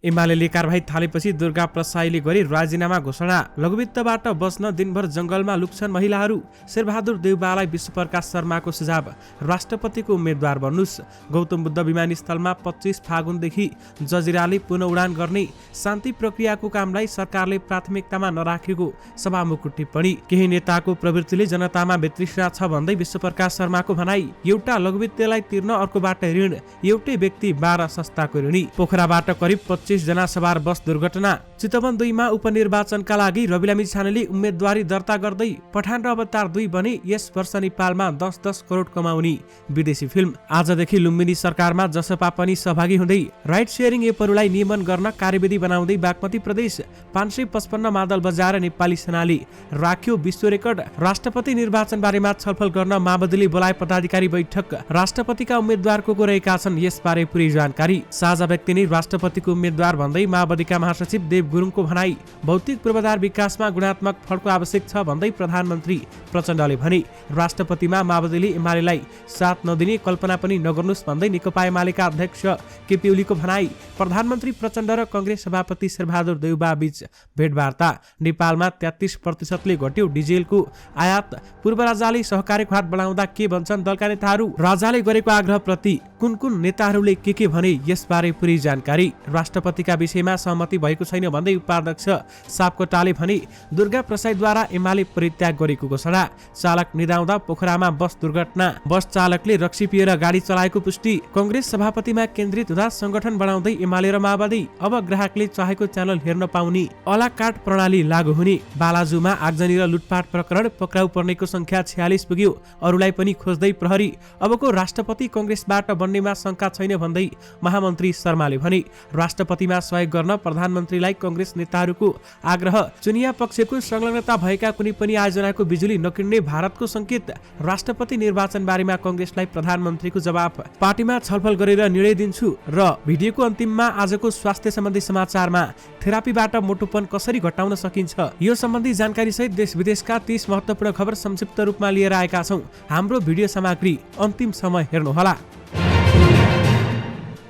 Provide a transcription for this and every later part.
एमाले कारबाही थालेपछि दुर्गा प्रसाईले गरी राजीनामा घोषणा। लघुवित्तबाट बस्न दिनभर जंगलमा लुक्छन् महिलाहरू। शेरबहादुर देउबालाई विश्वप्रकाश शर्माको सुझाव, राष्ट्रपतिको उम्मेद्वार बन्नुस्। गौतम बुद्ध विमानस्थलमा 25 फागुनदेखि जजिराले पुनः उडान गर्ने शान्ति प्रक्रियाको कामलाई सरकारले प्राथमिकतामा नराखेको सभामुखको टिप्पणी। केही नेताको प्रवृत्तिले जनतामा वितृष्णा छ भन्दै विश्वप्रकाश शर्माको भनाई। एउटा लघुवित्तलाई तिर्न अर्कोबाट ऋण, एउटै व्यक्ति 12 संस्थाको ऋणी। पोखराबाट करिब 25 जना सवार बस दुर्घटना। चितवन 2 मा उपनिर्वाचनका लागि रविलामी छानेले उम्मेदवारी दर्ता गर्दै पठान र अवतार 2 बने। यस वर्ष नेपालमा 10-10 करोड कमाउने विदेशी फिल्म। आजदेखि लुम्बिनी सरकारमा जसपा पनि सहभागी हुँदै राइट सेयरिङ एपहरूलाई नियमन गर्न कार्यविधि बनाउँदै बागमती प्रदेश 555 मादल बजाएर नेपाली सेनाले राख्यो विश्व रेकर्ड। राष्ट्रपति निर्वाचन बारेमा छलफल गर्न माओवादीले बोलाए पदाधिकारी बैठक। राष्ट्रपतिका उम्मेद्वारको को रहेका छन्, यसबारे पुरै जानकारी। साझा व्यक्ति नै राष्ट्रपतिको उम्मेद्वार भन्दै माओवादीका महासचिव देव गुरुङको भनाई। भौतिक पूर्वाधार विकासमा गुणात्मक फड्को आवश्यक छ भन्दै प्रधानमन्त्री प्रचण्डले भने। राष्ट्रपतिमा माओवादीले एमालेलाई साथ नदिने कल्पना पनि नगर्नुस् भन्दै नेकपा एमालेका अध्यक्ष केपी ओलीको भनाई। प्रधानमन्त्री प्रचण्ड र कांग्रेस सभापति शेरबहादुर देउबा बीच भेटवार्ता। नेपालमा 33% घट्यो डिजेलको आयात। पूर्व राजाले सहकारीको हात बढाउँदा के भन्छन् दलका नेताहरू? राजाले गरेको आग्रहप्रति कुन कुन नेताहरूले के भने, यसबारे पुरै जानकारी। राष्ट्रपतिका विषयमा सहमति भएको छैन भन्दै उपाध्यक्ष सापकोटाले भने। दुर्गा प्रसाईद्वारा एमाले परित्याग गरेको घोषणा। चालक निदाउँदा पोखरामा बस दुर्घटना। बस चालकले रक्सी पिएर गाडी चलाएको पुष्टि। कांग्रेस सभापतिमा केन्द्रित हुँदा संगठन बनाउँदै एमाले र माओवादी। अब ग्राहकले चाहेको च्यानल हेर्न पाउने अला कार्ड प्रणाली लागू हुने। बालाजुमा आगजनी र लुटपाट प्रकरण, पक्राउ पर्नेको संख्या 46 पुग्यो। अरूलाई पनि खोज्दै प्रहरी। अबको राष्ट्रपति कांग्रेसबाट बन्नेमा शंका छैन भन्दै महामन्त्री शर्माले भने। राष्ट्रपतिमा सहयोग गर्न प्रधानमन्त्रीलाई कांग्रेस नेताहरूको आग्रह। चुनिया पक्षको संलग्नता भएका कुनै पनि आयोजनाको बिजुली नकिन्ने भारतको संकेत। राष्ट्रपति निर्वाचन बारेमा कांग्रेसलाई प्रधानमन्त्रीको जवाफ। पार्टीमा छलफल गरेर निर्णय दिन्छु। र भिडियोको अन्तिममा आजको स्वास्थ्य सम्बन्धी समाचारमा थेरापीबाट मोटोपन कसरी घटाउन सकिन्छ, यो सम्बन्धी जानकारी सहित देश विदेशका 30 महत्त्वपूर्ण खबर संक्षिप्त रूपमा लिएर आएका छौं। हाम्रो भिडियो सामग्री अन्तिम समय हेर्नुहोला।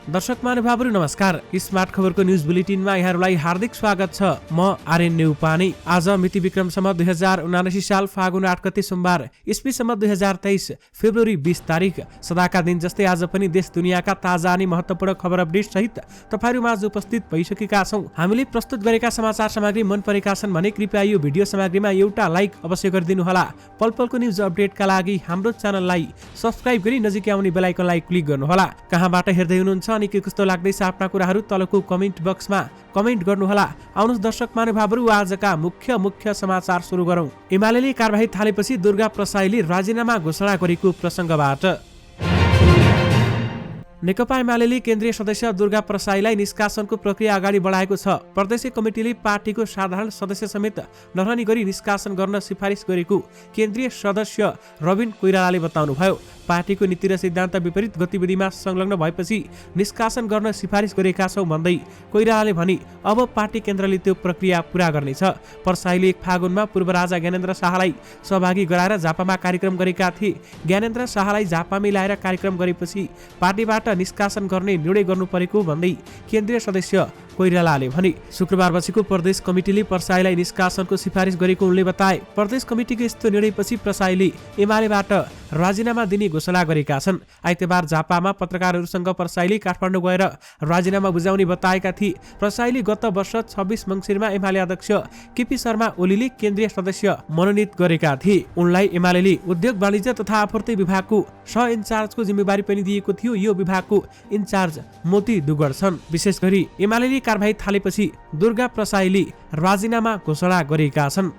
दर्शक महानुभावहरू नमस्कार। स्मार्ट खबरको न्यूज बुलेटिनमा यहाँहरूलाई हार्दिक स्वागत छ। म आर्यन नेउपाने। आज मिति विक्रम सम्वत 2079 साल फागुन 8 गते सोमबार, इस्वी सम्वत 2023 फेब्रुअरी 20 तारिक। सदाका दिन जस्तै आज पनि देश दुनियाँका ताजा अनि महत्त्वपूर्ण खबर अपडेट सहित तपाईहरु माझ उपस्थित भइसकेका छौं। हामीले प्रस्तुत गरेका समाचार सामग्री मन परेका छन् भने कृपया यो भिडियो सामग्रीमा एउटा लाइक अवश्य गरिदिनु होला। पलपलको न्यूज अपडेटका लागि हाम्रो च्यानललाई सब्स्क्राइब गरी नजिकै आउने बेल आइकनलाई क्लिक गर्नु होला। कहाँबाट हेर्दै हुनुहुन्छ अनि के कस्तो लाग्दैछ आफ्ना कुराहरू तलको कमेन्ट बक्समा कमेन्ट गर्नुहोला। आउनुहोस् दर्शक महानुभावहरू, आजका मुख्य समाचार सुरु गरौं। एमालेले कारबाही थालेपछि दुर्गा प्रसाईले राजीनामा घोषणा गरेको प्रसंगबाट। नेकपा एमालेले केन्द्रीय सदस्य दुर्गा प्रसाईलाई निष्कासनको प्रक्रिया अगाडि बढाएको छ। प्रदेश कमिटीले पार्टीको साधारण सदस्य समेत नरहने गरी निष्कासन गर्न सिफारिस गरेको केन्द्रीय सदस्य रबिन कोइरालाले बताउनुभयो। पार्टीको नीति र सिद्धान्त विपरीत गतिविधिमा संलग्न भएपछि निष्कासन गर्न सिफारिस गरेका छौं भन्दै कोइरालाले भने। अब पार्टी केन्द्रले त्यो प्रक्रिया पूरा गर्नेछ। प्रसाईले 1 फागुनमा पूर्व राजा ज्ञानेन्द्र शाहलाई सहभागी गराएर झापामा कार्यक्रम गरेका थिए। ज्ञानेन्द्र शाहलाई झापामै ल्याएर कार्यक्रम गरेपछि पार्टीबाट निष्कासन गर्ने निर्णय गर्नु परेको भन्दै केन्द्रीय सदस्य कोइरालाले भने। शुक्रबार बसेको प्रदेश कमिटीले प्रसाईलाई निष्कासनको सिफारिस गरेको उनले बताए। प्रदेश कमिटीको यस्तो निर्णयपछि प्रसाईले एमालेबाट राजीनामा दिने घोषणा गरेका छन्। आइतबार झापामा पत्रकारहरूसँग प्रसाईले काठमाडौँ गएर राजीनामा बुझाउने बताएका थिए। प्रसाईले गत वर्ष 26 मङ्सिरमा एमाले अध्यक्ष केपी शर्मा ओलीले केन्द्रीय सदस्य मनोनित गरेका थिए। उनलाई एमालेले उद्योग वाणिज्य तथा आपूर्ति विभागको सह इन्चार्जको जिम्मेवारी पनि दिएको थियो। यो विभागको इन्चार्ज मोती दुगड छन्। विशेष गरी एमालेले कारबाही थालेपछि दुर्गा प्रसाईले राजीनामा घोषणा गरेका छन्।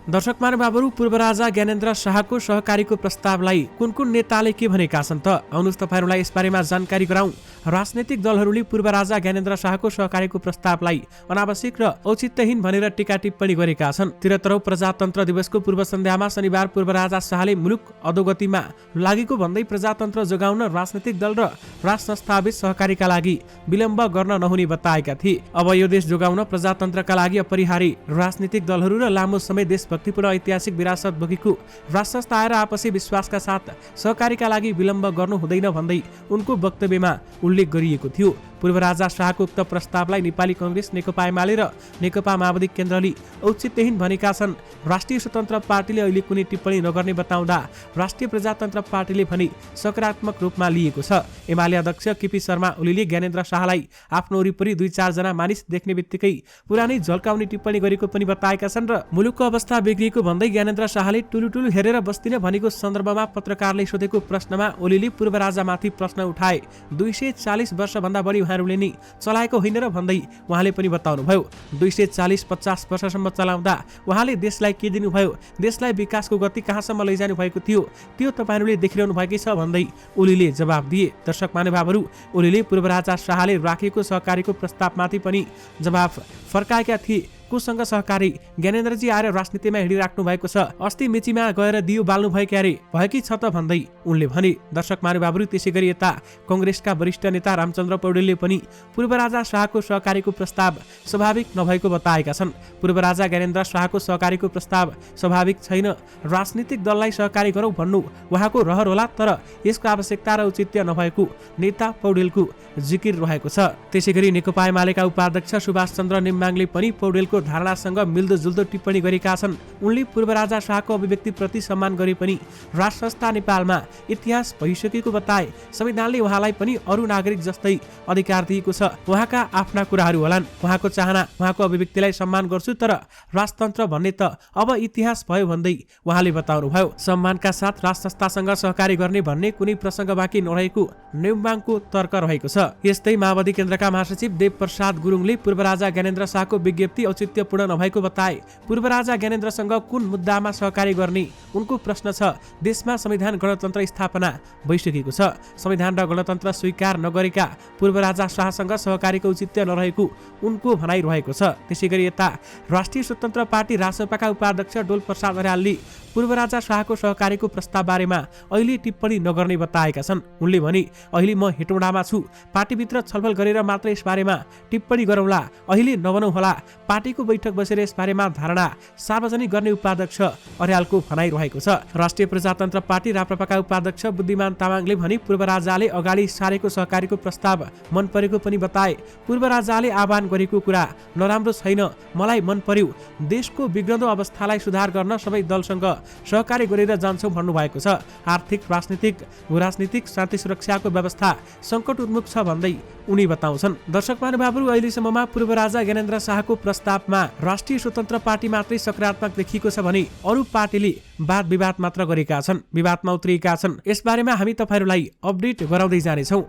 दर्शक महानुभावहरू, पूर्व राजा ज्ञानेन्द्र शाहको सहकारीको प्रस्तावलाई कुन कुन नेताले के भनेका छन् त आउनुहोस् तपाईहरुलाई यसबारेमा जानकारी गराउँ। राजनैतिक दलहरूले पूर्व राजा ज्ञानेन्द्र शाहको सहकारीको प्रस्तावलाई अनावश्यक र औचित्यहीन भनेर टीका टिप्पणी गरेका छन्। 73औं प्रजातन्त्र दिवसको पूर्व सन्ध्यामा शनिबार पूर्व राजा शाहले मुलुक अधोगतिमा लागेको भन्दै प्रजातन्त्र जोगाउन राजनैतिक दल र राज संस्थाबीच सहकारीका लागि विलम्ब गर्न नहुने बताएका थिए। अब यो देश जोगाउन प्रजातन्त्रका लागि अपरिहार्य राजनीतिक दलहरू र लामो समय देशभक्तिपूर्ण ऐतिहासिक विरासत बोकेको राज संस्था आएर आपसी विश्वासका साथ सहकारीका लागि विलम्ब गर्नु हुँदैन भन्दै उनको वक्तव्यमा उल्लेख गरिएको थियो। पूर्व राजा शाहको उक्त प्रस्तावलाई नेपाली कांग्रेस, नेकपा एमाले र नेकपा माओवादी केन्द्रले औचित्यहीन भनेका छन्। राष्ट्रिय स्वतन्त्र पार्टीले अहिले कुनै टिप्पणी नगर्ने बताउँदा राष्ट्रिय प्रजातन्त्र पार्टीले भने सकारात्मक रूपमा लिएको छ। एमाले अध्यक्ष केपी शर्मा ओलीले ज्ञानेन्द्र शाहलाई आफ्नो वरिपरि 2-4 जना मानिस देख्ने बित्तिकै पुरानै झल्काउने टिप्पणी गरेको पनि बताएका छन् र मुलुकको अवस्था बिग्रिएको भन्दै ज्ञानेन्द्र शाहले टुलुटुलु हेरेर बस्दिन भनेको सन्दर्भमा पत्रकारले सोधेको प्रश्नमा ओलीले पूर्व राजामाथि प्रश्न उठाए। 240 वर्षभन्दा बढी उहाँहरूले नै चलाएको होइन र भन्दै उहाँले पनि बताउनुभयो 240-50 वर्षसम्म चलाउँदा उहाँले देशलाई के दिनुभयो, देशलाई विकासको गति कहाँसम्म लैजानु भएको थियो, त्यो तपाईहरूले देखिरहनु भएकै छ भन्दै ओलीले जवाब दिए। दर्शक महानुभावहरू, ओलीले पूर्व राजा शाहले राखेको सहकारीको प्रस्तावमाथि पनि जवाब फर्काएका थिए। कोसँग सहकारी ज्ञानेन्द्रजी आएर राजनीतिमा हिँडिराख्नु भएको छ, अस्ति मेचीमा गएर दियो बाल्नु भयो क्यारे भएकी छ त भन्दै उनले भने। दर्शक महानुभावहरू, त्यसै गरी यता कांग्रेसका वरिष्ठ नेता रामचन्द्र पौडेलले पनि पूर्व राजा शाहको सहकारीको प्रस्ताव स्वाभाविक नभएको बताएका छन्। पूर्व राजा ज्ञानेन्द्र शाहको सहकारीको प्रस्ताव स्वाभाविक छैन, राजनीतिक दललाई सहकारी गरौँ भन्नु उहाँको रहर होला, तर यसको आवश्यकता र औचित्य नभएको नेता पौडेलको जिकिर रहेको छ। त्यसै गरी नेकपा एमालेका उपाध्यक्ष सुभाष चन्द्र नेम्बाङले पनि पौडेलको धारणासँग मिल्दोजुल्दो टिप्पणी गरेका छन्। उनले पूर्व राजा शाहको अभिव्यक्तिप्रति सम्मान गरे पनि राष्ट्र संस्था नेपालमा इतिहास भइसकेको बताए। संविधानले उहाँलाई पनि अरू नागरिक जस्तै अधिकार दिएको छ, उहाँका आफ्ना कुराहरू होलान्, उहाँको चाहना, उहाँको अभिव्यक्तिलाई सम्मान गर्छु, तर राजतन्त्र भन्ने त अब इतिहास भयो भन्दै उहाँले बताउनुभयो। सम्मानका साथ राष्ट्र संस्थासँग सहकारी गर्ने भन्ने कुनै प्रसङ्ग बाँकी नरहेको नेम्बाङको तर्क रहेको छ। यस्तै माओवादी केन्द्रका महासचिव देव प्रसाद गुरुङले पूर्व राजा ज्ञानेन्द्र शाहको विज्ञप्ति औचित्यपूर्ण नभएको बताए। पूर्व राजा ज्ञानेन्द्रसँग कुन मुद्दामा सहकारी गर्ने उनको प्रश्न छ। देशमा संविधान गणतन्त्र स्थापना भइसकेको छ, संविधान र गणतन्त्र स्वीकार नगरेका पूर्व राजा शाहसँग सहकारीको औचित्य नरहेको उनको भनाइ रहेको छ। त्यसै गरी यता राष्ट्रिय स्वतन्त्र पार्टी रासपाका उपाध्यक्ष डोल प्रसाद अर्यालले पूर्व राजा शाहको सहकारीको प्रस्ताव बारेमा अहिले टिप्पणी नगर्ने बताएका छन्। उनले भने, अहिले म हेटौँडामा छु, पार्टीभित्र छलफल गरेर मात्र यसबारेमा टिप्पणी गरौँला, अहिले नबनौँ होला, पार्टीको बैठक बसेर यसबारेमा धारणा सार्वजनिक गर्ने उपाध्यक्ष अर्यालको भनाइ रहेको छ। राष्ट्रिय प्रजातन्त्र पार्टी राप्रपाका उपाध्यक्ष बुद्धिमान तामाङले भने पूर्व राजाले अगाडि सारेको सहकारीको प्रस्ताव मन परेको पनि बताए। पूर्व राजाले आह्वान गरेको कुरा नराम्रो छैन, मलाई मन पर्यो, देशको बिग्रँदो अवस्थालाई सुधार गर्न सबै दलसँग सहकारी गरेर जान्छौँ भन्नुभएको छ। आर्थिक, राजनीतिक, भूराजनीतिक, शान्ति सुरक्षाको व्यवस्था सङ्कट उन्मुख छ भन्दै उनी बताउँछन्। दर्शक महानुभावहरू, अहिलेसम्ममा पूर्व राजा ज्ञानेन्द्र शाहको प्रस्तावमा राष्ट्रिय स्वतन्त्र पार्टी मात्रै सकारात्मक देखिएको छ भने अरू पार्टीले वाद विवाद मात्र गरेका छन्, विवादमा उत्रिएका छन्। यसबारेमा हामी तपाईँहरूलाई अपडेट गराउँदै जानेछौँ।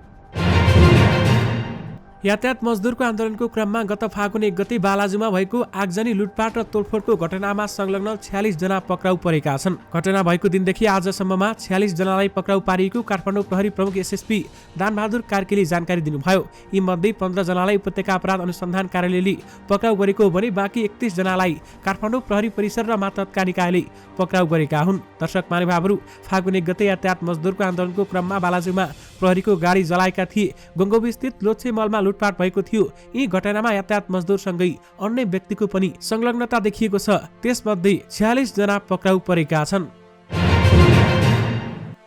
यातायात मजदुरको आन्दोलनको क्रममा गत फागुन 1 गते बालाजुमा भएको आगजनी लुटपाट र तोडफोडको घटनामा संलग्न 46 जना पक्राउ परेका छन्। घटना भएको दिनदेखि आजसम्ममा 46 जनालाई पक्राउ पारिएको काठमाडौँ प्रहरी प्रमुख एसएसपी दानबहादुर कार्कीले जानकारी दिनुभयो। यी मध्ये 15 जनालाई उपत्यका अपराध अनुसन्धान कार्यालयले पक्राउ गरेको हो भने बाँकी 31 जनालाई काठमाडौँ प्रहरी परिसर र मातहतका निकायले पक्राउ गरेका हुन्। दर्शक महानुभावहरू, फागुन 1 गते यातायात मजदुरको आन्दोलनको क्रममा बालाजुमा प्रहरीको गाडी जलाएका थिए। गङ्गोबस्थित लोछे मलमा लुटपाट भएको थियो। यी घटनामा यातायात मजदुरसँगै अन्य व्यक्तिको पनि संलग्नता देखिएको छ। त्यसमध्ये 46 जना पक्राउ परेका छन्।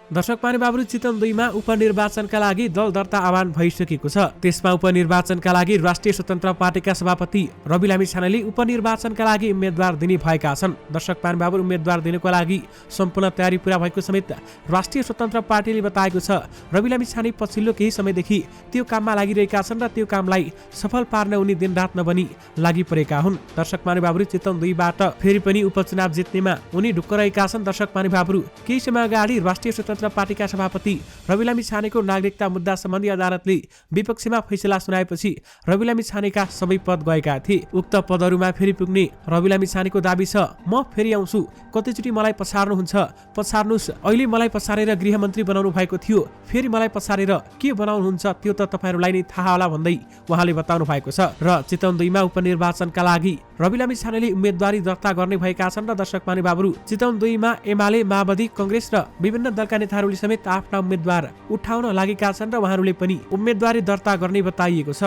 दर्शक महानुभावहरू, चितवन 2 मा उपनिर्वाचनका लागि दल दर्ता आह्वान भइसकेको छ। त्यसमा उपनिर्वाचनका लागि राष्ट्रिय स्वतन्त्र पार्टीका सभापति रवि लामिछानेले उपनिर्वाचनका लागि उम्मेद्वार दिने भएका छन्। दर्शक महानुभावहरू, उम्मेद्वार दिनको लागि सम्पूर्ण तयारी पूरा भएको समेत राष्ट्रिय स्वतन्त्र पार्टीले बताएको छ। रवि लामिछाने पछिल्लो केही समयदेखि त्यो काममा लागिरहेका छन् र त्यो कामलाई सफल पार्न उनी दिनरात नबनी लागि परेका हुन्। दर्शक महानुभावहरू, चितवन 2 बाट फेरि पनि उपचुनाव जित्नेमा उनी ढुक्क रहेका छन्। दर्शक महानुभावहरू, केही समय अगाडि राष्ट्रिय स्वतन्त्र पार्टीका सभापति रवि लामिछानेको नागरिकता मुद्दा सम्बन्धी अदालतले विपक्षमा फैसला सुनाएपछि रवि लामिछानेका सबै पद गएका थिए। उक्त पदहरूमा फेरि पुग्ने रवि लामिछानेको दाबी छ, म फेरि आउँछु, कतिचोटि मलाई पछार्नुहुन्छ, पछार्नुहोस्, अहिले मलाई पछारेर गृहमन्त्री बनाउनु भएको थियो, फेरि मलाई पछारेर के बनाउनुहुन्छ त्यो त तपाईँहरूलाई नै थाहा होला भन्दै उहाँले बताउनु भएको छ। र चितवन 2 मा उपनिर्वाचनका लागि रवि लामिछानेले उम्मेदवारी दर्ता गर्ने भएका छन्। र दर्शक महानुभावहरू, चितवन 2 मा एमाले, माओवादी, कांग्रेस र विभिन्न दलका नेताहरूले समेत आफ्ना उम्मेद्वार उठाउन लागेका छन् र उहाँहरूले पनि उम्मेदवारी दर्ता गर्ने बताइएको छ।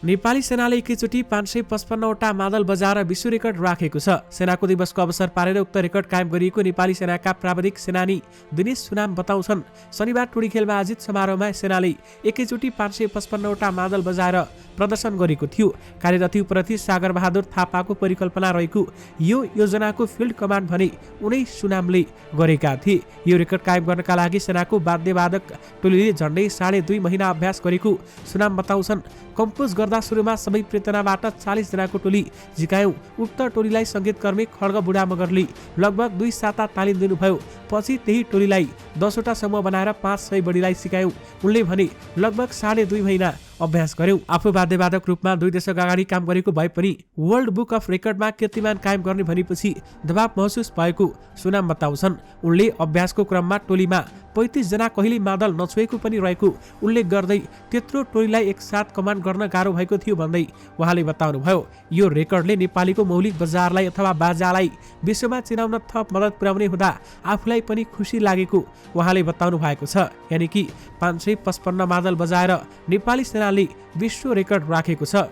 नेपाली सेनाले एकैचोटि 555वटा मादल बजाएर विश्व रेकर्ड राखेको छ। सेनाको दिवसको अवसर पारेर उक्त रेकर्ड कायम गरिएको नेपाली सेनाका प्राविधिक सेनानी दिनेश सुनाम बताउँछन्। शनिबार टोली खेलमा आयोजित समारोहमा सेनाले एकैचोटि 555वटा मादल बजाएर प्रदर्शन गरेको थियो। कार्यरत उपरथी सागर बहादुर थापाको परिकल्पना रहेको यो योजनाको फिल्ड कमान्ड भने उनै सुनामले गरेका थिए। यो रेकर्ड कायम गर्नका लागि सेनाको वाद्यवादक टोलीले झण्डै 2.5 महिना अभ्यास गरेको सुनाम बताउँछन्। कम्पोज गर्दा सुरुमा सबै प्रेतनाबाट 40 जनाको टोली झिकायौं। उक्त टोलीलाई संगीतकर्मी खड्ग बुढा मगरले लगभग 2 साता तालिम दिनुभयो। पछि त्यही टोलीलाई 10वटा समूह बनाएर 500 बढीलाई सिकायौं। उनले भने लगभग 2.5 महिना अभ्यास गर्यौं। आफू वाद्यवादक रूपमा 2 दशक अगाडि काम गरेको भए पनि वर्ल्ड बुक अफ रेकर्डमा कीर्तिमान कायम गर्ने भनेपछि दबाव महसुस भएको सुनाम बताउँछन्। उनले अभ्यासको क्रममा टोलीमा 35 जना कहिले मादल नछुएको पनि रहेको उल्लेख गर्दै त्यत्रो टोलीलाई एकसाथ कमान्ड गर्न गाह्रो भएको थियो भन्दै उहाँले बताउनुभयो। यो रेकर्डले नेपालीको मौलिक बजारलाई अथवा बाजालाई विश्वमा चिनाउन थप मद्दत पुर्याउने हुँदा आफूलाई पनि खुसी लागेको उहाँले बताउनु भएको छ। यानि कि 555 मादल बजाएर नेपाली सेनाले विश्व रेकर्ड राखेको छ।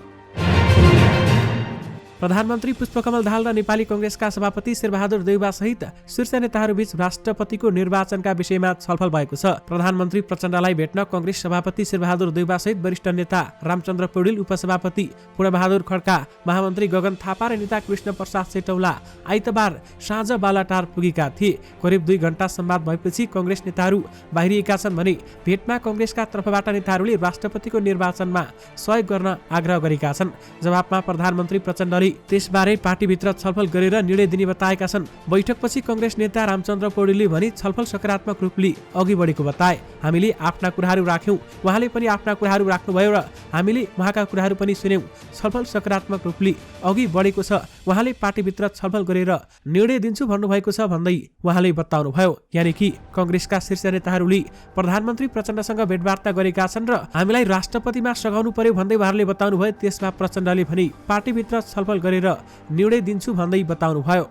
प्रधानमन्त्री पुष्पकमल दाहाल र नेपाली कांग्रेसका सभापति शेरबहादुर देउवा सहित शीर्ष नेताहरूबीच राष्ट्रपतिको निर्वाचनका विषयमा छलफल भएको छ। प्रधानमन्त्री प्रचण्डलाई भेट्न कांग्रेस सभापति शेरबहादुर देउवा सहित वरिष्ठ नेता रामचन्द्र पौडेल, उपसभापति पूर्णबहादुर खड्का, महामन्त्री गगन थापा र नेता कृष्ण प्रसाद चेटौला आइतबार साँझ बालाटार पुगेका थिए। करिब 2 घण्टा संवाद भएपछि कांग्रेस नेताहरू बाहिरिएका छन् भने भेटमा कांग्रेसका तर्फबाट नेताहरूले राष्ट्रपतिको निर्वाचनमा सहयोग गर्न आग्रह गरेका छन्। जवाफमा प्रधानमन्त्री प्रचण्डले त्यसबारे पार्टीभित्र छलफल गरेर निर्णय दिने बताएका छन्। बैठकपछि कांग्रेस नेता रामचन्द्र पौडेलले भने छलफल सकारात्मक रूपले अघि बढेको बताए। हामीले आफ्ना कुराहरू राख्यौं, उहाँले पनि आफ्ना कुराहरू राख्नुभयो र हामीले उहाँका कुराहरू पनि सुन्यौं। छलफल सकारात्मक रूपले अघि बढेको छ। उहाँले पार्टीभित्र छलफल गरेर निर्णय दिन्छु भन्नुभएको छ भन्दै उहाँले बताउनुभयो। यानि कि कांग्रेसका शीर्ष नेताहरूले प्रधानमन्त्री प्रचण्डसँग भेटवार्ता गरेका छन् र हामीलाई राष्ट्रपतिमा सघाउनु पर्यो भन्दै उहाँहरूले बताउनुभयो। त्यसमा प्रचण्डले भने पार्टीभित्र छलफल गरेर निर्णय दिन्छु भन्दै बताउनुभयो।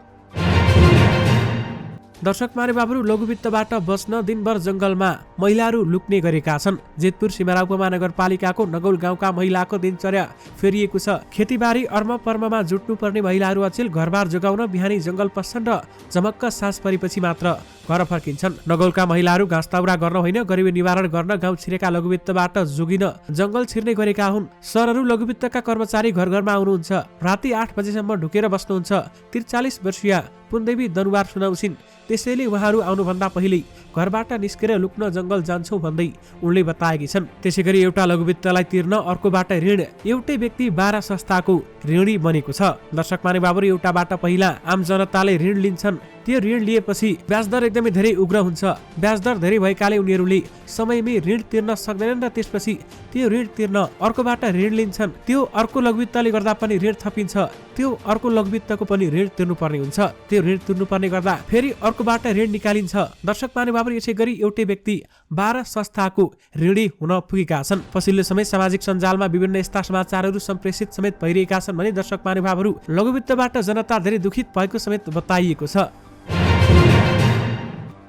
दर्शक मारेबाबुहरू लघुवित्तबाट बच्न दिनभर जंगलमा महिलाहरू लुक्ने गरेका छन्। जेतपुर सिमरा उपमहानगरपालिकाको नगौल गाउँका महिलाको दिनचर्या फेरिएको छ। खेतीबारी अर्मपर्ममा जुट्नुपर्ने महिलाहरू अचेल घरबार जोगाउन बिहानी जंगल पस्छन् र जमक्क सास परेपछि मात्र घर फर्किन्छन्। नगौलका महिलाहरू घाँसताउरा गर्न होइन, गरिबी निवारण गर्न गाउँ छिरेका लघुवित्तबाट जोगिन जंगल छिर्ने गरेका हुन्। सरहरू लघुवित्तका कर्मचारी घर घरमा आउनुहुन्छ। राति 8 बजेसम्म ढुकेर बस्नुहुन्छ। 43 वर्षीय पुनदेवी दनुवार सुनाउँछिन्। त्यसैले उहाँहरू आउनुभन्दा पहिले घरबाट निस्केर लुक्न जंगल जान्छौं भन्दै उनले बताएकी छन्। त्यसैगरी एउटा लघुवित्तलाई तिर्न अर्कोबाट ऋण एउटै व्यक्ति 12 संस्थाको ऋणी बनेको छ। दर्शक मानेबाबुहरू एउटाबाट पहिला आम जनताले ऋण लिन्छन्। त्यो ऋण लिएपछि ब्याजदर एकदमै धेरै उग्र हुन्छ। ब्याजदर धेरै भएकाले उनीहरूले समयमै ऋण तिर्न सक्दैनन् र त्यसपछि त्यो ऋण तिर्न अर्कोबाट ऋण लिन्छन्। त्यो अर्को लघुवित्तले गर्दा पनि ऋण थपिन्छ। त्यो अर्को लघुवित्तको पनि ऋण तिर्नुपर्ने हुन्छ। त्यो ऋण तिर्नुपर्ने गर्दा फेरि अर्कोबाट ऋण निकालिन्छ। दर्शक मानेबाबुहरू यसै गरी एउटै व्यक्ति 12 संस्थाको ऋणी हुन पुगेका छन्। पछिल्लो समय सामाजिक सञ्जालमा विभिन्न यस्ता समाचारहरू सम्प्रेषित समेत भइरहेका छन् भने दर्शक मानेबाबुहरू लघुवित्तबाट जनता धेरै दुखित भएको समेत बताइएको छ।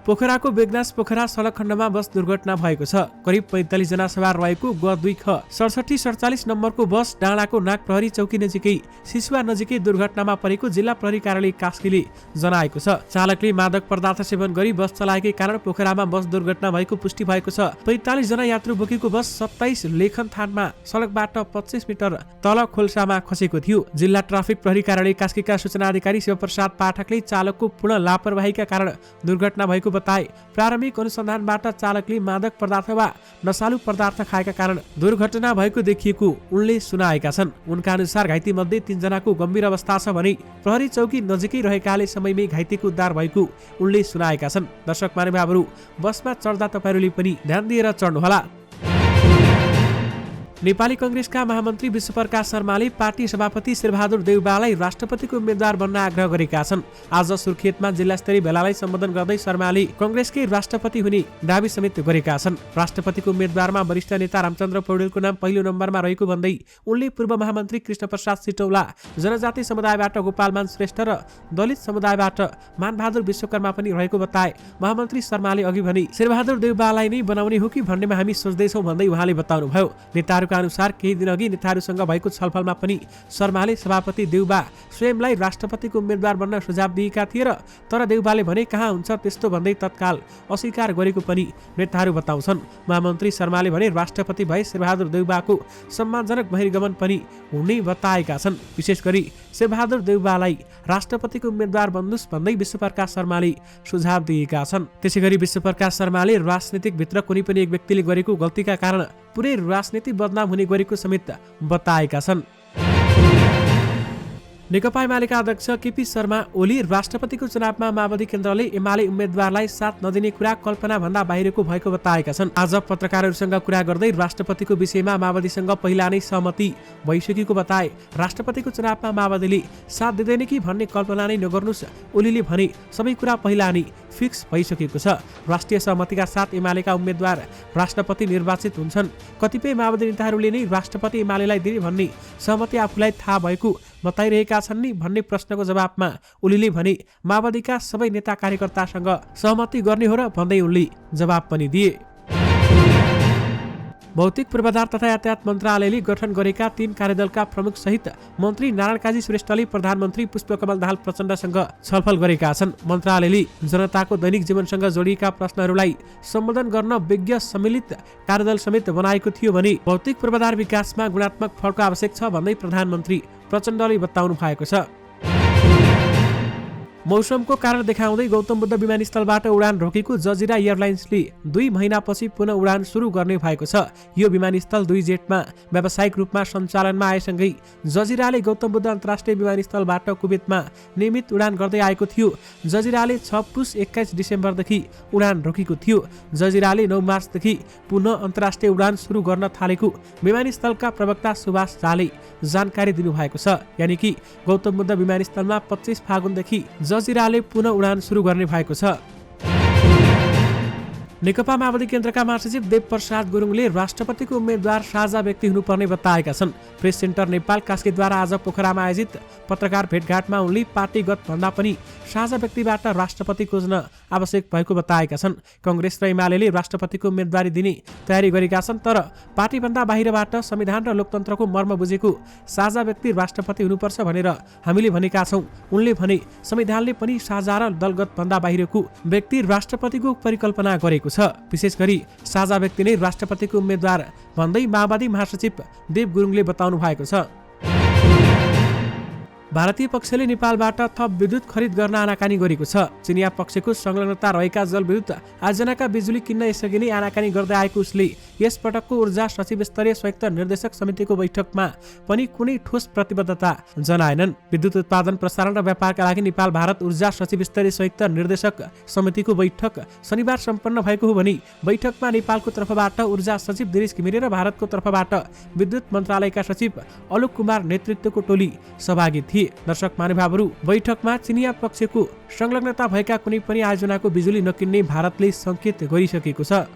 पोखराको बेगनास पोखरा सडक खण्डमा बस दुर्घटना भएको छ। करिब 45 जना सवार रहेको ग2 ख 6747 नम्बरको बस डाँडाको नाग प्रहरी चौकी नजिकै सिसुवा नजिकै दुर्घटनामा परेको जिल्ला प्रहरी कार्यालय कास्कीले जनाएको छ। चालकले मादक पदार्थ सेवन गरी बस चलाएकै कारण पोखरामा बस दुर्घटना भएको पुष्टि भएको छ। 45 जना यात्रु बोकेको बस 27 लेखनथानमा सडकबाट 25 मिटर तल खोल्सामा खसेको थियो। जिल्ला ट्राफिक प्रहरी कार्यालय कास्कीका सूचना अधिकारी शिवप्रसाद पाठकले चालकको पूर्ण लापरवाहीका कारण दुर्घटना भएको बताए। प्रारम्भिक अनुसन्धानबाट चालकले मादक पदार्थ वा नशालु पदार्थ खाएका कारण दुर्घटना भएको देखिएको उनले सुनाएका छन्। उनका अनुसार घाइते मध्ये 3 जनाको गम्भीर अवस्था छ भने प्रहरी चौकी नजिकै रहेकाले समयमै घाइतेको उद्धार भएको उनले सुनाएका छन्। दर्शक मानेबाबुहरू बसमा चढ्दा तपाईहरूले पनि ध्यान दिएर चढ्नुहोला। नेपाली कांग्रेसका महामन्त्री विश्वप्रकाश शर्माले पार्टी सभापति शेरबहादुर देउवालाई राष्ट्रपतिको उम्मेद्वार बन्न आग्रह गरेका छन्। आज सुर्खेतमा जिल्ला स्तरीय भेलालाई सम्बोधन गर्दै शर्माले कांग्रेसकै राष्ट्रपति हुने दावी समेत गरेका छन्। राष्ट्रपतिको उम्मेद्वारमा वरिष्ठ नेता रामचन्द्र पौडेलको नाम पहिलो नम्बरमा रहेको भन्दै उनले पूर्व महामन्त्री कृष्ण प्रसाद चेटौला, जनजाति समुदायबाट गोपालमान श्रेष्ठ र दलित समुदायबाट मानबहादुर विश्वकर्मा पनि रहेको बताए। महामन्त्री शर्माले अघि भने शेरबहादुर देउवालाई नै बनाउने हो कि भन्नेमा हामी सोच्दैछौँ भन्दै उहाँले बताउनुभयो। नेताहरूको नेताहरूका अनुसार केही दिनअघि नेताहरूसँग भएको छलफलमा पनि शर्माले सभापति देउबा स्वयंलाई राष्ट्रपतिको उम्मेद्वार बन्न सुझाव दिएका थिए र तर देउबाले भने कहाँ हुन्छ त्यस्तो भन्दै तत्काल अस्वीकार गरेको पनि नेताहरू बताउँछन्। महामन्त्री शर्माले भने राष्ट्रपति भए शेरबहादुर देउबाको सम्मानजनक बहिर्गमन पनि हुने बताएका छन्। विशेष गरी शेरबहादुर देउबालाई राष्ट्रपतिको उम्मेद्वार बन्नुस् भन्दै विश्वप्रकाश शर्माले सुझाव दिएका छन्। त्यसैगरी विश्वप्रकाश शर्माले राजनीतिक भित्र कुनै पनि एक व्यक्तिले गरेको गल्तीका कारण पुरै राजनीति बदनाम हुने गरेको समेत बताएका छन्। नेकपा एमालेका अध्यक्ष केपी शर्मा ओली राष्ट्रपतिको चुनावमा माओवादी केन्द्रले एमाले उम्मेद्वारलाई साथ नदिने कुरा कल्पना भन्दा बाहिरको भएको बताएका छन्। आज पत्रकारहरूसँग कुरा गर्दै राष्ट्रपतिको विषयमा माओवादीसँग पहिला नै सहमति भइसकेको बताए। राष्ट्रपतिको चुनावमा माओवादीले साथ दिँदैन कि भन्ने कल्पना नै नगर्नुस्, ओलीले भने सबै कुरा पहिला नै फिक्स भइसकेको छ। राष्ट्रिय सहमतिका साथ एमालेका उम्मेद्वार राष्ट्रपति निर्वाचित हुन्छन्। कतिपय माओवादी नेताहरूले नै राष्ट्रपति एमालेलाई दिने भन्ने सहमति आफूलाई थाहा भएको बताइरहेका छन् नि भन्ने प्रश्नको जवाफमा ओलीले भने माओवादीका सबै नेता कार्यकर्तासँग सहमति गर्ने हो र भन्दै उनले जवाब पनि दिए। भौतिक पूर्वाधार तथा यातायात मन्त्रालयले गठन गरेका 3 कार्यदलका प्रमुख सहित मन्त्री नारायण काजी श्रेष्ठले प्रधानमन्त्री पुष्पकमल दाहाल प्रचण्डसँग छलफल गरेका छन्। मन्त्रालयले जनताको दैनिक जीवनसँग जोडिएका प्रश्नहरूलाई सम्बोधन गर्न विज्ञ सम्मिलित कार्यदल समेत बनाएको थियो भने भौतिक पूर्वाधार विकासमा गुणात्मक फरक आवश्यक छ भन्दै प्रधानमन्त्री प्रचण्डले बताउनु भएको छ। मौसमको कारण देखाउँदै गौतम बुद्ध विमानस्थलबाट उडान रोकेको जजिरा एयरलाइन्सले 2 महिनापछि पुनः उडान सुरु गर्ने भएको छ। यो विमानस्थल 2 जेटमा व्यावसायिक रूपमा सञ्चालनमा आएसँगै जजिराले गौतम बुद्ध अन्तर्राष्ट्रिय विमानस्थलबाट कुवेतमा नियमित उडान गर्दै आएको थियो। जजिराले 6 पुस 21 डिसेम्बरदेखि उडान रोकेको थियो। जजिराले 9 मार्चदेखि पुनः अन्तर्राष्ट्रिय उडान सुरु गर्न थालेको विमानस्थलका प्रवक्ता सुभाष झाले जानकारी दिनुभएको छ। यानि कि गौतम बुद्ध विमानस्थलमा 25 फागुनदेखि जजिराले पुनः उडान सुरु गर्ने भएको छ। नेकपा माओवादी केन्द्रका महासचिव देव प्रसाद गुरुङले राष्ट्रपतिको उम्मेद्वार साझा व्यक्ति हुनुपर्ने बताएका छन्। प्रेस सेन्टर नेपाल कास्कीद्वारा आज पोखरामा आयोजित पत्रकार भेटघाटमा उनले पार्टीगत भन्दा पनि साझा व्यक्तिबाट राष्ट्रपति खोज्न आवश्यक भएको बताएका छन्। कांग्रेस र एमालेले राष्ट्रपतिको उम्मेदवारी दिने तयारी गरेका छन्, तर पार्टीभन्दा बाहिरबाट संविधान र लोकतन्त्रको मर्म बुझेको साझा व्यक्ति राष्ट्रपति हुनुपर्छ भनेर हामीले भनेका छौं। उनले भने संविधानले पनि साझा र दलगत भन्दा बाहिरको व्यक्ति राष्ट्रपतिको परिकल्पना गरेको छ। विशेष गरी साझा व्यक्ति नै राष्ट्रपतिको उम्मेद्वार भन्दै माओवादी महासचिव देव गुरुङले बताउनु भएको छ। भारतीय पक्षले नेपालबाट थप विद्युत खरिद गर्न आनाकानी गरेको छ। चिनिया पक्षको संलग्नता रहेका जलविद्युत आयोजनाका बिजुली किन्न यसअघि नै आनाकानी गर्दै आएको उसले यस पटकको ऊर्जा सचिव स्तरीय संयुक्त निर्देशक समितिको बैठकमा पनि कुनै ठोस प्रतिबद्धता जनाएनन्। विद्युत उत्पादन प्रसारण र व्यापारका लागि नेपाल भारत ऊर्जा सचिव स्तरीय संयुक्त निर्देशक समितिको बैठक शनिबार सम्पन्न भएको हो भने बैठकमा नेपालको तर्फबाट ऊर्जा सचिव दिनेश घिमिरे र भारतको तर्फबाट विद्युत मन्त्रालयका सचिव अलोक कुमार नेतृत्वको टोली सहभागी थिए। दर्शक महानुभावहरू, बैठकमा चिनिया पक्षको संलग्नता भएका कुनै पनि आयोजनाको बिजुली नकिन्ने भारतले संकेत गरिसकेको छ।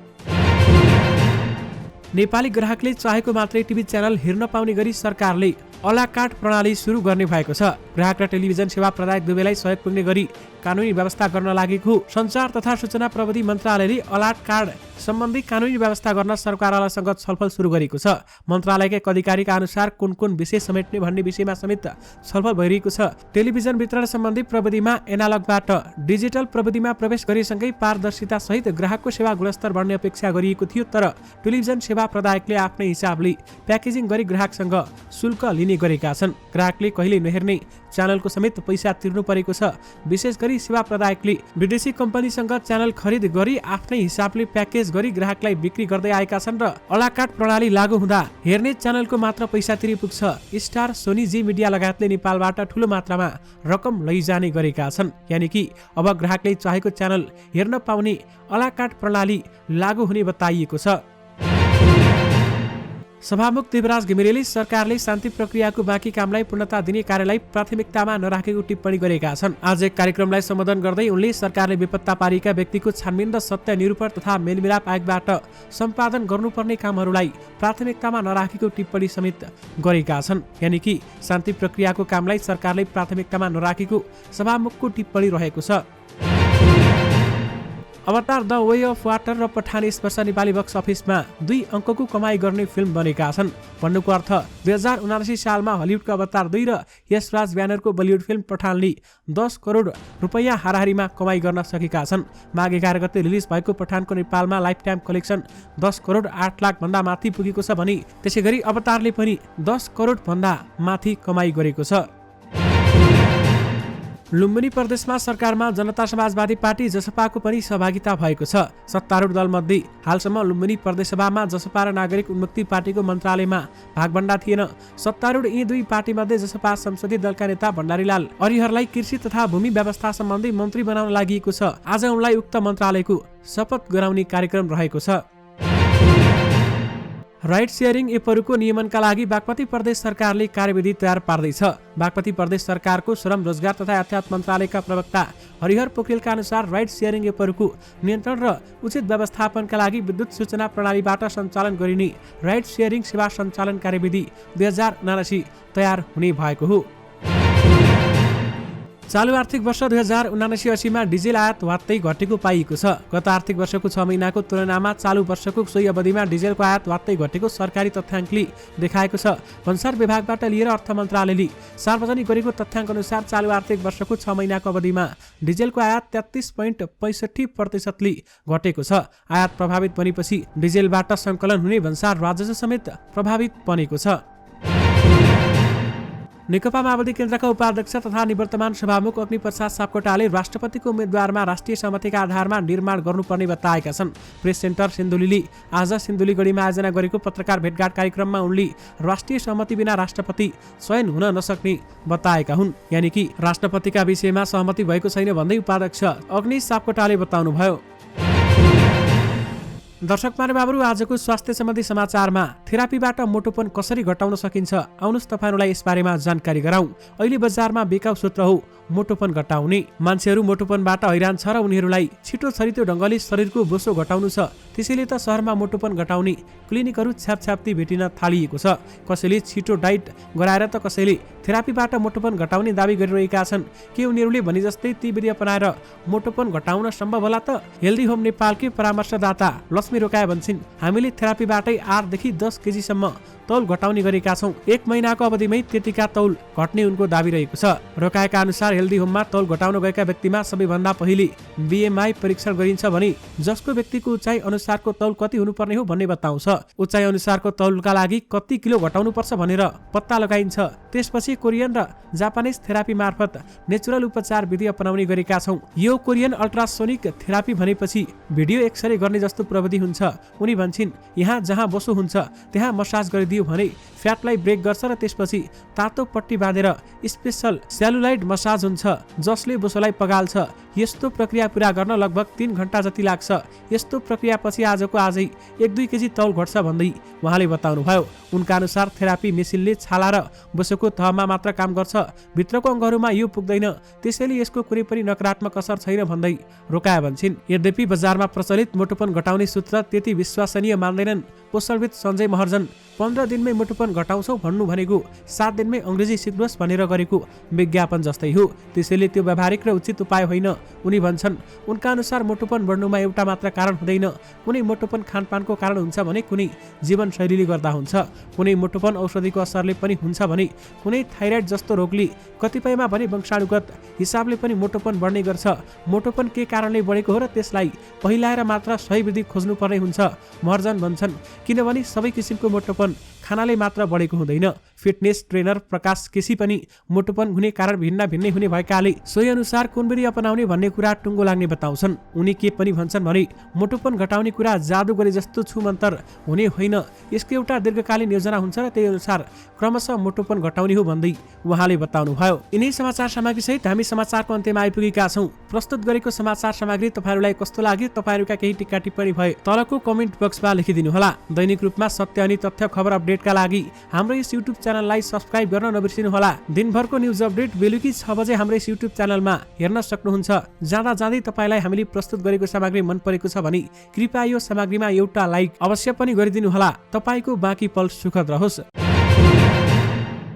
नेपाली ग्राहकले चाहेको मात्रै टिभी च्यानल हेर्न पाउने गरी सरकारले अला कार्ड प्रणाली सुरु गर्ने भएको छ। ग्राहक र टेलिभिजन सेवा प्रदायक दुवैलाई सहयोग पुग्ने गरी कानुनी व्यवस्था गर्न लागेको सञ्चार तथा सूचना प्रविधि मन्त्रालयले अलाट कार्ड सम्बन्धी कानुनी व्यवस्था गर्न सरकारवालासँग छलफल सुरु गरेको छ। मन्त्रालयका एक अधिकारीका अनुसार कुन कुन विषय समेट्ने भन्ने विषयमा समेत छलफल भइरहेको छ। टेलिभिजन वितरण सम्बन्धी प्रविधिमा एनालगबाट डिजिटल प्रविधिमा प्रवेश गरेसँगै पारदर्शिता सहित ग्राहकको सेवा गुणस्तर बढ्ने अपेक्षा गरिएको थियो, तर टेलिभिजन सेवा प्रदायकले आफ्नै हिसाबले प्याकेजिङ गरी ग्राहकसँग शुल्क लिने गरेका छन्। ग्राहकले कहिले नहेर्ने च्यानलको समेत पैसा तिर्नु परेको छ। विशेष गरी सेवा प्रदायकले विदेशी कम्पनीसँग च्यानल खरिद गरी आफ्नै हिसाबले प्याकेज गरी ग्राहकलाई बिक्री गर्दै आएका छन् र अलाकाट प्रणाली लागू हुँदा हेर्ने च्यानलको मात्र पैसा तिरी पुग्छ। स्टार, सोनी, जी मिडिया लगायतले नेपालबाट ठूलो मात्रामा रकम लैजाने गरेका छन्। यानि कि अब ग्राहकले चाहेको च्यानल हेर्न पाउने अलाकाट प्रणाली लागू हुने बताइएको छ। सभामुख देवराज घिमिरेले सरकारले शान्ति प्रक्रियाको बाँकी कामलाई पूर्णता दिने कार्यलाई प्राथमिकतामा नराखेको टिप्पणी गरेका छन्। आज एक कार्यक्रमलाई सम्बोधन गर्दै उनले सरकारले बेपत्ता पारिएका व्यक्तिको छानबिन र सत्य निरूपण तथा मेलमिलाप आयोगबाट सम्पादन गर्नुपर्ने कामहरूलाई प्राथमिकतामा नराखेको टिप्पणी समेत गरेका छन्। यानि कि शान्ति प्रक्रियाको कामलाई सरकारले प्राथमिकतामा नराखेको सभामुखको टिप्पणी रहेको छ। अवतार द वे अफ वाटर र पठान यस वर्ष नेपाली बक्स अफिसमा 2 अङ्कको कमाई गर्ने फिल्म बनेका छन्। भन्नुको अर्थ 2079 सालमा हलिउडको अवतार 2 र यशराज ब्यानरको बलिउड फिल्म पठानले 10 करोड रुपैयाँ हाराहारीमा कमाई गर्न सकेका छन्। माघ 11 गते रिलिज भएको पठानको नेपालमा life time collection 10 crore 8 lakh भन्दा माथि पुगेको छ भने त्यसैगरी अवतारले पनि 10 करोड भन्दा माथि कमाई गरेको छ। लुम्बिनी प्रदेशमा सरकारमा जनता समाजवादी पार्टी जसपाको पनि सहभागिता भएको छ। सत्तारूढ दलमध्ये हालसम्म लुम्बिनी प्रदेशसभामा जसपा र नागरिक उन्मुक्ति पार्टीको मन्त्रालयमा भागभण्डा थिएन। सत्तारूढ यी दुई पार्टीमध्ये जसपा संसदीय दलका नेता भण्डारीलाल अरिहरलाई कृषि तथा भूमि व्यवस्था सम्बन्धी मन्त्री बनाउन लागि छ। आज उनलाई उक्त मन्त्रालयको शपथ गराउने कार्यक्रम रहेको छ। राइड सेयरिङ एपहरूको नियमनका लागि बागमती प्रदेश सरकारले कार्यविधि तयार पार्दैछ। बागमती प्रदेश सरकारको श्रम रोजगार तथा यातायात मन्त्रालयका प्रवक्ता हरिहर पोखरेलका अनुसार राइड सेयरिङ एपहरूको नियन्त्रण र उचित व्यवस्थापनका लागि विद्युत सूचना प्रणालीबाट सञ्चालन गरिने राइड सेयरिङ सेवा सञ्चालन कार्यविधि 2079 तयार हुने भएको हो। चालु आर्थिक वर्ष 2079-80मा डिजेल आयात वात्तै घटेको पाइएको छ। गत आर्थिक वर्षको 6 महिनाको तुलनामा चालु वर्षको सोही अवधिमा डिजेलको आयात वात्तै घटेको सरकारी तथ्याङ्कले देखाएको छ। भन्सार विभागबाट लिएर अर्थ मन्त्रालयले सार्वजनिक गरेको तथ्याङ्क अनुसार चालु आर्थिक वर्षको 6 महिनाको अवधिमा डिजेलको आयात 33.65%ले घटेको छ। आयात प्रभावित बनेपछि डिजेलबाट सङ्कलन हुने भन्सार राजस्व समेत प्रभावित बनेको छ। नेकपा माओवादी केन्द्रका उपाध्यक्ष तथा निवर्तमान सभामुख अग्निप्रसाद सापकोटाले राष्ट्रपतिको उम्मेद्वारमा राष्ट्रिय सहमतिका आधारमा निर्माण गर्नुपर्ने बताएका छन्। प्रेस सेन्टर सिन्धुलीले आज सिन्धुलीगढीमा आयोजना गरेको पत्रकार भेटघाट कार्यक्रममा उनले राष्ट्रिय सहमति बिना राष्ट्रपति चयन हुन नसक्ने बताएका हुन्। यानि कि राष्ट्रपतिका विषयमा सहमति भएको छैन भन्दै उपाध्यक्ष अग्नि सापकोटाले बताउनुभयो। दर्शक महानुभावहरू, आजको स्वास्थ्य सम्बन्धी समाचारमा थेरापीबाट मोटोपन कसरी घटाउन सकिन्छ आउनुहोस् तपाईहरुलाई यसबारेमा जानकारी गराउँ। अहिले बजारमा बेकाउ सूत्र हो मोटोपन घटाउने। मान्छेहरू मोटोपनबाट हैरान छ र उनीहरूलाई छिटो छरितो ढङ्गले शरीरको बोसो घटाउनु छ। त्यसैले त शहरमा मोटोपन घटाउने क्लिनिकहरू छ्यापछ्याप्ती भेटिन थालिएको छ। कसैले छिटो डाइट गराएर त कसैले थेरापीबाट मोटोपन घटाउने दावी गरिरहेका छन्। के उनीहरूले भने जस्तै ती विधि अपनाएर मोटोपन घटाउन सम्भव होला त? हेल्दी होम नेपालकै परामर्शदाता लक्ष्मी रोकाया भन्छन्, हामीले थेरापीबाटै 8 देखि 10 केजीसम्म तौल घटाउने गरेका छौं। 1 महिनाको अवधिमै त्यतिका तौल घट्ने उनको दावी रहेको छ। रोकाएका अनुसार हेल्दी होममा तौल घटाउन गएका व्यक्तिमा सबैभन्दा पहिले बीएमआई परीक्षण गरिन्छ भने जसको व्यक्तिको उचाइ अनुसारको तौल कति हुनुपर्ने हो भन्ने बताउँछ। उचाइ अनुसारको तौलका लागि कति किलो घटाउनु पर्छ भनेर पत्ता लगाइन्छ। त्यसपछि कोरियन र जापानिज थेरापी मार्फत नेचुरल उपचार विधि अपनाउने गरेका छौं। यो कोरियन अल्ट्रासोनिक थेरापी भनेपछि भिडियो एक्सरे गर्ने जस्तो प्रविधि हुन्छ। उनी भन्छन्, यहाँ जहाँ बोसो हुन्छ त्यहाँ मसाज गरिदियो भने फ्याटलाई ब्रेक गर्छ र त्यसपछि तातो पट्टी बाँधेर स्पेशल सेलुलाइड मसाज हुन्छ जसले बोसोलाई पगाल्छ। यस्तो प्रक्रिया पूरा गर्न लगभग 3 घण्टा जति लाग्छ। यस्तो प्रक्रियापछि आजको आजै 1-2 केजी तौल घट्छ भन्दै उहाँले बताउनुभयो। उनका अनुसार थेरापी मेसिनले छाला र बोसोको तहमा मात्र काम गर्छ, भित्रको अङ्गहरूमा यो पुग्दैन। त्यसैले यसको कुनै पनि नकारात्मक असर छैन भन्दै रोकाया भन्छन्। यद्यपि बजारमा प्रचलित मोटोपन घटाउने सूत्र त्यति विश्वसनीय मान्दैनन्। पोषणविद सञ्जय महर्जन 15 दिनमै मोटोपन घटाउँछौ भन्नु भनेको 7 दिनमै अङ्ग्रेजी सिक्नुहोस् भनेर गरेको विज्ञापन जस्तै हो। त्यसैले त्यो व्यावहारिक र उचित उपाय होइन। उनी भन्छन्, उनका अनुसार मोटोपन बढ्नुमा एउटा मात्र कारण हुँदैन। कुनै मोटोपन खानपानको कारण हुन्छ भने कुनै जीवनशैलीले गर्दा हुन्छ। कुनै मोटोपन औषधिको असरले पनि हुन्छ भने कुनै थाइराइड जस्तो रोगले, कतिपयमा भने वंशानुगत हिसाबले पनि मोटोपन बढ्ने गर्छ। मोटोपन के कारणले बढेको हो र त्यसलाई पहिलाएर मात्र सही विधि खोज्नुपर्ने हुन्छ महर्जन भन्छन्। किनभने सबै किसिमको मोटोपन खानाले मात्र बढेको हुँदैन। फिटनेस ट्रेनर प्रकाश केसी पनि मोटोपन हुने कारण भिन्न भिन्नै हुने भएकाले सोही अनुसार कुन विधि अपनाउने भन्ने कुरा टुङ्गो लाग्ने बताउँछन्। उनी के पनि भन्छन् भने मोटोपन घटाउने कुरा जादु गरे जस्तो छुमन्तर हुने होइन। यसको एउटा दीर्घकालीन योजना हुन्छ र त्यही अनुसार क्रमशः मोटोपन घटाउने हो भन्दै उहाँले बताउनुभयो। यिनै समाचार सामग्री सहित हामी समाचारको अन्त्यमा आइपुगेका छौं। प्रस्तुत गरेको समाचार सामग्री तपाईहरुलाई कस्तो लाग्यो? तपाईहरुका केही टिक्का टिप्पणी भए तलको कमेन्ट बक्समा लेखिदिनु होला। दैनिक रूपमा सत्य अनि तथ्य खबर अपडेटका लागि हाम्रो यस युट्युब च्यानललाई सब्स्क्राइब गर्न नबिर्सिनु होला। दिनभरको न्यूज अपडेट बेलुकी 6 बजे हाम्रो यस युट्युब च्यानलमा हेर्न सक्नुहुन्छ। जाँदा जाँदै तपाईलाई हामीले प्रस्तुत गरेको सामग्री मन परेको छ भने कृपया यो सामग्रीमा एउटा लाइक अवश्य पनि गरिदिनु होला। तपाईको बाँकी पल सुखद रहोस्।